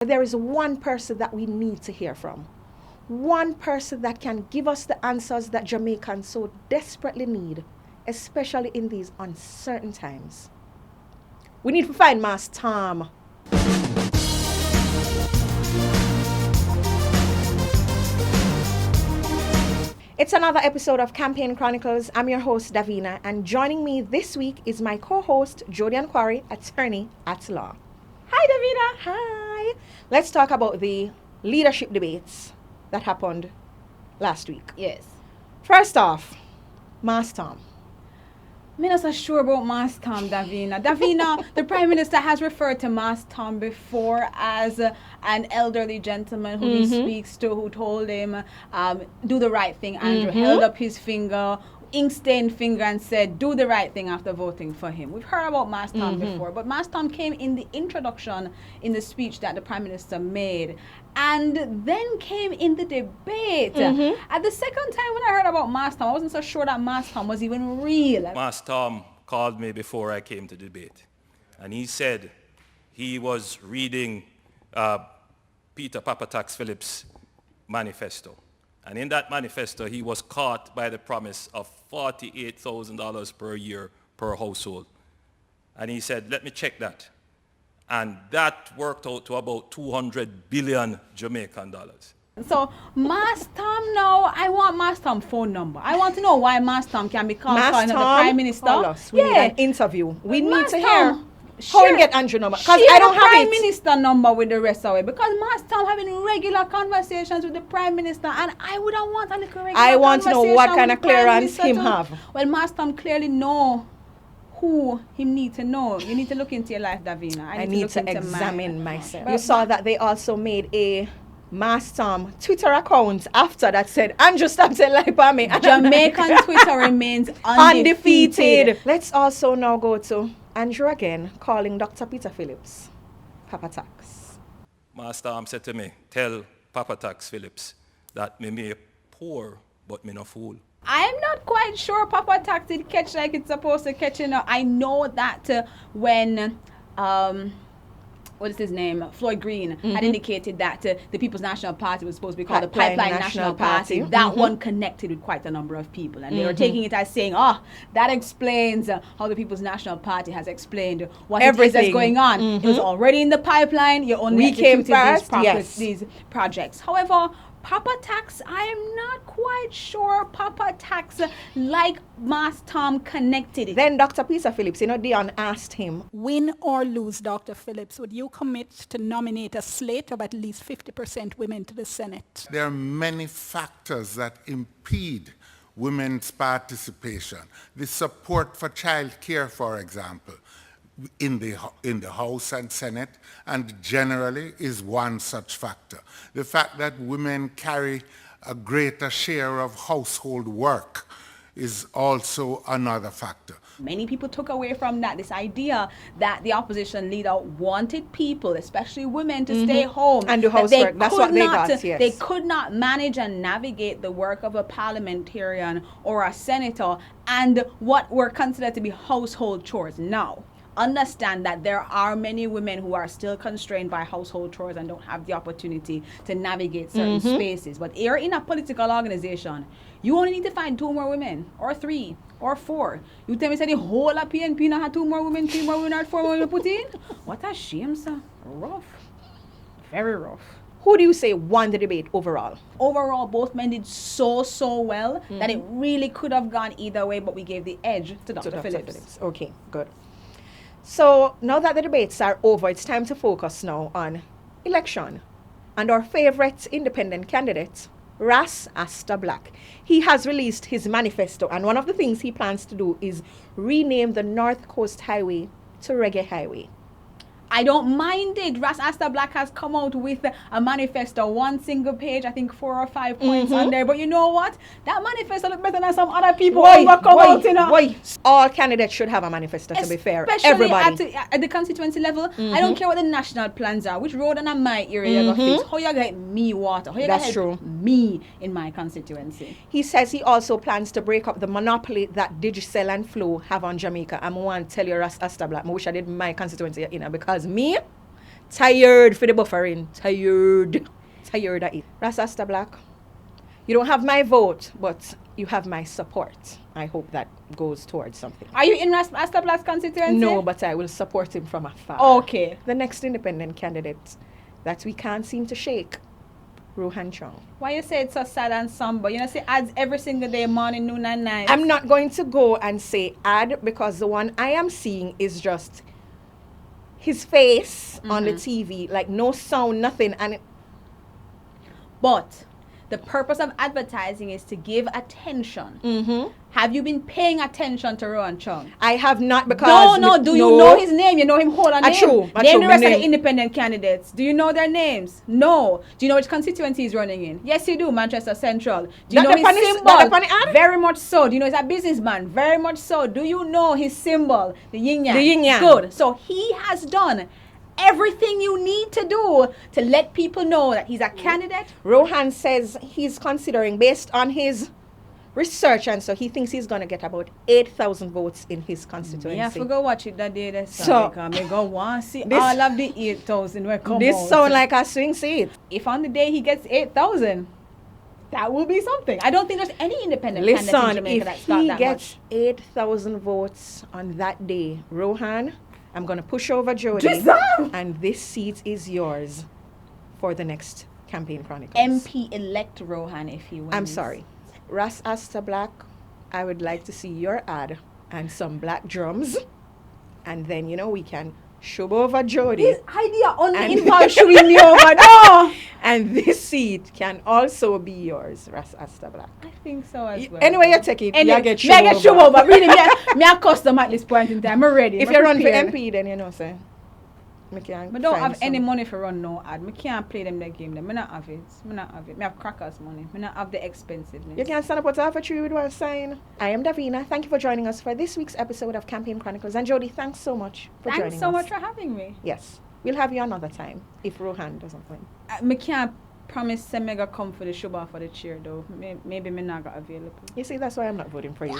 There is one person that we need to hear from. One person that can give us the answers that Jamaicans so desperately need, especially in these uncertain times. We need to find Maas Tom. It's another episode of Campaign Chronicles. I'm your host, Davina, and joining me this week is my co-host, Jodi-Ann Quarrie, attorney at law. Hi, Davina. Hi. Let's talk about the leadership debates that happened last week. Yes. First off, Maas Tom. I'm not so sure about Maas Tom, Davina. Davina, the Prime Minister has referred to Maas Tom before as an elderly gentleman who he speaks to, who told him, do the right thing. Andrew held up his finger, ink-stained finger, and said, do the right thing after voting for him. We've heard about Maas Tom before, but Maas Tom came in the introduction in the speech that the Prime Minister made, and then came in the debate. At the second time when I heard about Maas Tom, I wasn't so sure that Maas Tom was even real. Maas Tom called me before I came to debate, and he said he was reading Peter Papatax Phillips' manifesto. And in that manifesto, he was caught by the promise of $48,000 per year per household. And he said, let me check that. And that worked out to about 200 billion Jamaican dollars. So, Maas Tom now, I want Maas Tom's phone number. I want to know why Maas Tom can be called the Prime Minister. Call us. We need an interview. We need to hear how share, we get Andrew number. Because I don't have Prime it. Minister number with the rest of it. Because Maas Tom having regular conversations with the Prime Minister, and I would have want a little regular I want to know what kind of with Prime clearance Minister him too. have. Well, Maas Tom clearly know who him need to know. You need to look into your life, Davina. I need to examine mine. myself. But You saw that they also made a Maas Tom Twitter account after that said, Andrew stop saying like by me. Jamaican Twitter remains undefeated. Let's also now go to Andrew again, calling Dr. Peter Phillips Papatax. Maas Tom said to me, tell Papatax Phillips that me may poor, but me no fool. I'm not quite sure Papatax did catch like it's supposed to catch. I know that when what is his name? Floyd Green had indicated that the People's National Party was supposed to be called the Pipeline National Party. That one connected with quite a number of people. And they were taking it as saying, that explains how the People's National Party has explained what it is that's going on. It was already in the pipeline. You only executed these projects. However, Papatax, I am not quite sure Papatax like Maas Tom connected it. Then Dr. Peter Phillips, Dion asked him, Win or lose, Dr. Phillips, would you commit to nominate a slate of at least 50% women to the Senate? There are many factors that impede women's participation. The support for child care, for example, in the House and Senate, and generally is one such factor. The fact that women carry a greater share of household work is also another factor. Many people took away from that this idea that the opposition leader wanted people, especially women, to stay home and do housework. That's what they got, yes. They could not manage and navigate the work of a parliamentarian or a senator and what were considered to be household chores. Now, understand that there are many women who are still constrained by household chores and don't have the opportunity to navigate certain spaces. But here in a political organization, you only need to find 2 more women, or 3, or 4. You tell me say the whole of PNP not had 2 more women, 3 more women, or 4 more women put in? What a shame, sir. Rough. Very rough. who do you say won the debate overall? Overall, both men did so well that it really could have gone either way, but we gave the edge to Dr. Phillips. Okay, good. So now that the debates are over, it's time to focus now on election and our favorite independent candidate, Ras Asta Black. He has released his manifesto, and one of the things he plans to do is rename the North Coast Highway to Reggae Highway. I don't mind it. Ras Asta Black has come out with a manifesto, one single page, I think 4 or 5 points on there. But you know what? That manifesto look better than some other people who come out, you know. All candidates should have a manifesto, to be fair. Everybody. Especially at the constituency level. I don't care what the national plans are. Which road in my area you fix. How you get me water? How you help me in my constituency? He says he also plans to break up the monopoly that Digicel and Flow have on Jamaica. I'm want to tell you, Ras Asta Black, I wish I did my constituency, because me, Tired for the buffering. Tired of it. Rasta Black, you don't have my vote, but you have my support. I hope that goes towards something. Are you in Rasta Black's constituency? No, but I will support him from afar. Okay. The next independent candidate that we can't seem to shake, Rohan Chong. Why you say it's so sad and somber? You know, say ads every single day, morning, noon, and night. I'm not going to go and say ad because the one I am seeing is just his face on the TV, like no sound, nothing. And But the purpose of advertising is to give attention. Have you been paying attention to Rohan Chung? I have not because... No. Do you know his name? You know him whole name? True. Name the rest of the independent candidates. Do you know their names? No. Do you know which constituency he's running in? Yes, you do. Manchester Central. Do you know his symbol? Very much so. Do you know he's a businessman? Very much so. Do you know his symbol? The yin yang. The yin yang. Good. So he has done everything you need to do to let people know that he's a candidate. Rohan says he's considering, based on his research, and so he thinks he's going to get about 8,000 votes in his constituency. Yeah, I forgot watch it that day. So, I go want to see all of the 8,000 will come this out. sound like a swing seat. If on the day he gets 8,000, that will be something. I don't think there's any independent candidate in Jamaica that's got that much. If he gets 8,000 votes on that day, Rohan, I'm going to push over Jodi, and this seat is yours for the next Campaign Chronicles. MP-elect Rohan if he wins. I'm sorry. Ras Asta Black, I would like to see your ad and some black drums, and then, we can shove over Jodi. This idea only involves shoving me over. No! And this seat can also be yours, Ras Asta Black. I think so as well. Anyway, you take it. Anyway, you get shoved over. Really, me a custom at this point in time. I'm ready. If you run for MP, then say. But don't have any money for run no ad. I can't play them that game. I not have it. I have crackers money. I not have the expensiveness. You can stand up what's for tree with one sign. I am Davina. Thank you for joining us for this week's episode of Campaign Chronicles. And Jodi, thanks so much for joining us. Thanks so much for having me. Yes. We'll have you another time if Rohan doesn't win. I can't promise say me gonna come for the shuba for the cheer though. Maybe me not got available. You see, that's why I'm not voting for you.